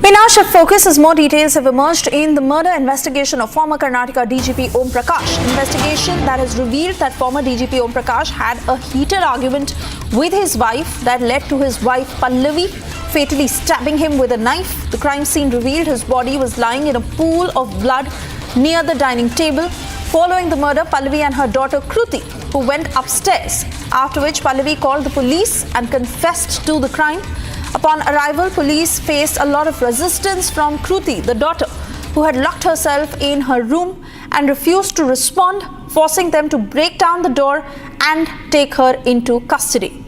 We now shift focus as more details have emerged in the murder investigation of former Karnataka DGP Om Prakash. Investigation that has revealed that former DGP Om Prakash had a heated argument with his wife that led to his wife Pallavi fatally stabbing him with a knife. The crime scene revealed his body was lying in a pool of blood near the dining table. Following the murder, Pallavi and her daughter Kruti, who went upstairs, after which Pallavi called the police and confessed to the crime. Upon arrival, police faced a lot of resistance from Kruti, the daughter, who had locked herself in her room and refused to respond, forcing them to break down the door and take her into custody.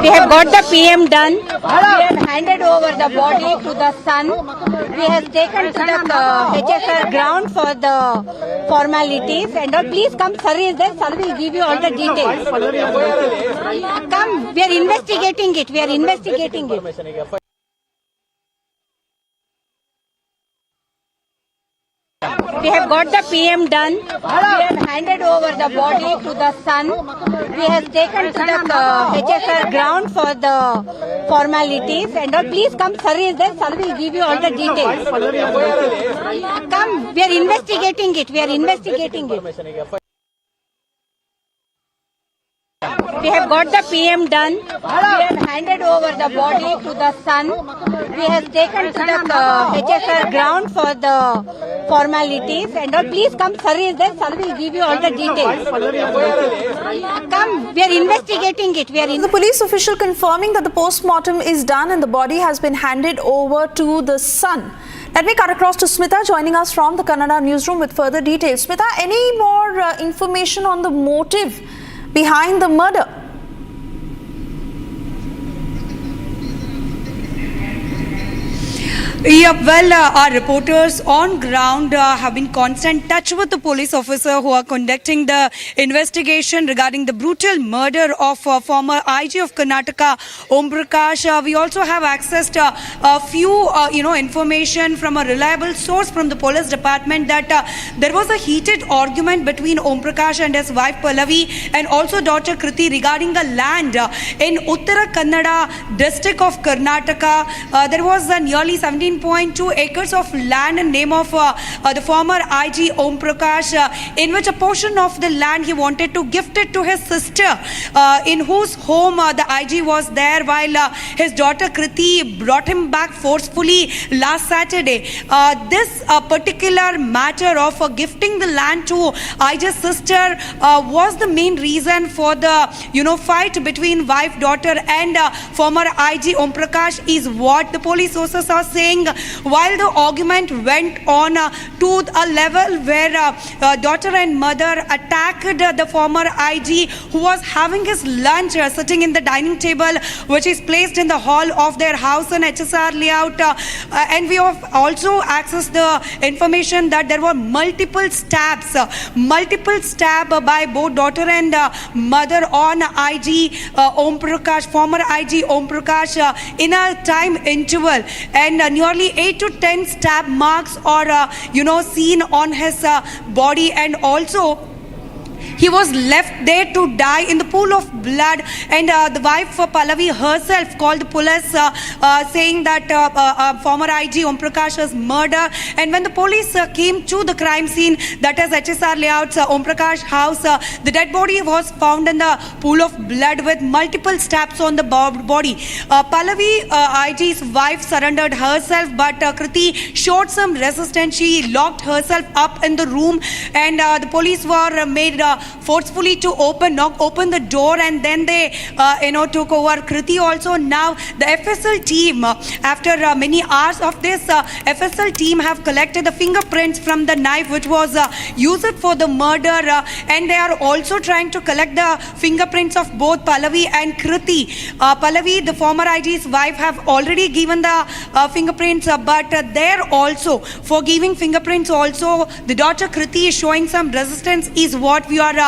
We have got the PM done. We have handed over the body to the son. We have taken to the HSR ground for the formalities. And please come, sir is there. Sir will give you all the details. Come, we are investigating it. We are investigating it. We have got the PM done. We have handed over the body to the son. We have taken to the HSR ground for the formalities. And please come, sir is there. Sir will give you all the details. Come, we are investigating it. We are investigating it. We have got the PM done. We have handed over the body to the son. We have taken to the HSR ground for the formalities. And please come, sir is there. Sir will give you all the details. Come, we are investigating it. The police official confirming that the post-mortem is done and the body has been handed over to the son. Let me cut across to Smita joining us from the Kannada newsroom with further details. Smita, any more information on the motive behind the murder? Yeah, well, our reporters on ground have been in constant touch with the police officer who are conducting the investigation regarding the brutal murder of former IG of Karnataka, Om Prakash. We also have accessed a few, information from a reliable source from the police department that there was a heated argument between Om Prakash and his wife Pallavi and also daughter Kruti regarding a land in Uttara Kannada district of Karnataka. There was nearly 17.2 acres of land in name of the former IG Om Prakash, in which a portion of the land he wanted to gift it to his sister, in whose home the IG was there, while his daughter Kruti brought him back forcefully last Saturday. This particular matter of gifting the land to IG's sister was the main reason for the fight between wife, daughter and former IG Om Prakash, is what the police sources are saying. While the argument went on to a level where daughter and mother attacked the former IG who was having his lunch sitting in the dining table, which is placed in the hall of their house in HSR layout. And we have also accessed the information that there were multiple stabs by both daughter and mother on IG Om Prakash, former IG Om Prakash, in a time interval, and nearly 8 to 10 stab marks are seen on his body, and also he was left there to die in the pool of blood. And the wife Pallavi herself called the police, saying that former IG Om Prakash was murdered. And when the police came to the crime scene, that is HSR layouts, Om Prakash house, the dead body was found in the pool of blood with multiple stabs on the body. Pallavi, IG's wife, surrendered herself, but Kruti showed some resistance. She locked herself up in the room, and the police were made forcefully to open the door, and then they took over. Kruti also. Now the FSL team, after many hours of this, FSL team have collected the fingerprints from the knife which was used for the murder, and they are also trying to collect the fingerprints of both Pallavi and Kruti. Pallavi, the former IG's wife, have already given the fingerprints, but there also for giving fingerprints also the daughter Kruti is showing some resistance, is what we are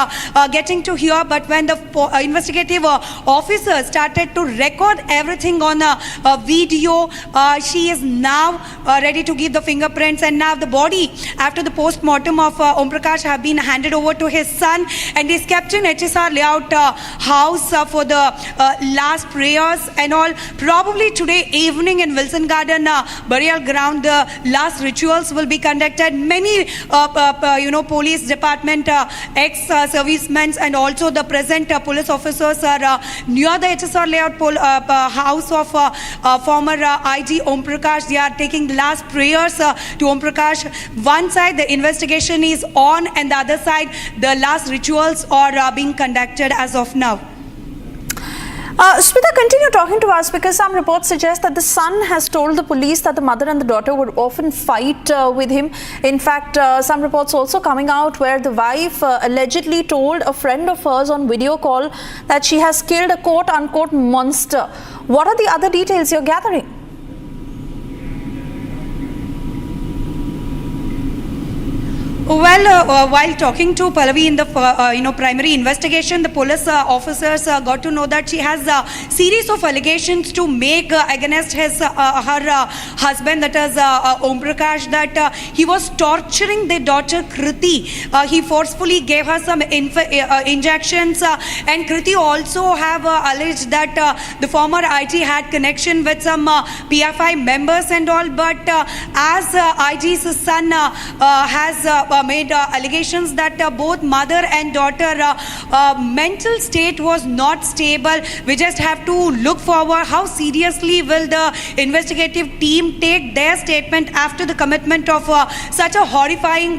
getting to hear, but when the investigative officers started to record everything on a video, she is now ready to give the fingerprints, and now the body after the post-mortem of Om Prakash have been handed over to his son, and is kept in HSR layout house for the last prayers and all. Probably today evening in Wilson Garden burial ground, the last rituals will be conducted. Many police department ex-servicemen and also the present police officers are near the HSR layout house of former IG Om Prakash. They are taking last prayers to Om Prakash. One side the investigation is on, and the other side the last rituals are being conducted as of now. Smita, continue talking to us, because some reports suggest that the son has told the police that the mother and the daughter would often fight with him. In fact, some reports also coming out where the wife allegedly told a friend of hers on video call that she has killed a quote-unquote monster. What are the other details you're gathering? Well, while talking to Pallavi in the primary investigation, the police officers got to know that she has a series of allegations to make against her husband, that is Om Prakash, that he was torturing their daughter Kriti. He forcefully gave her some injections, and Kriti also have alleged that the former IG had connection with some PFI members and all. But as IG's son has made allegations that both mother and daughter mental state was not stable. We just have to look forward how seriously will the investigative team take their statement after the commitment of such a horrifying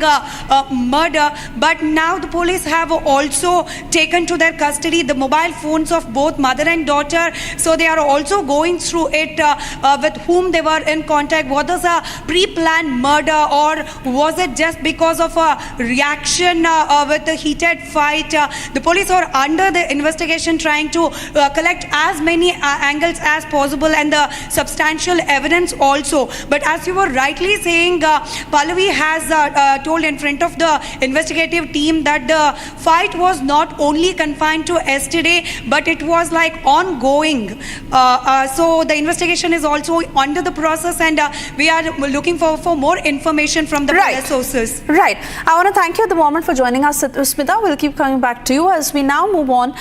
murder. But now the police have also taken to their custody the mobile phones of both mother and daughter, so they are also going through it with whom they were in contact. Was a pre-planned murder, or was it just because of a reaction with a heated fight? The police are under the investigation, trying to collect as many angles as possible and the substantial evidence also. But as you were rightly saying, Pallavi has told in front of the investigative team that the fight was not only confined to yesterday, but it was like ongoing. So the investigation is also under the process, and we are looking for more information from the police sources. Right. I want to thank you at the moment for joining us, Smita. We'll keep coming back to you as we now move on.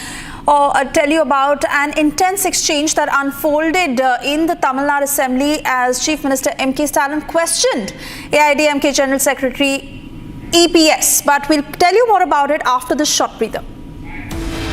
Tell you about an intense exchange that unfolded in the Tamil Nadu Assembly as Chief Minister M.K. Stalin questioned AIADMK General Secretary EPS. But we'll tell you more about it after this short breather.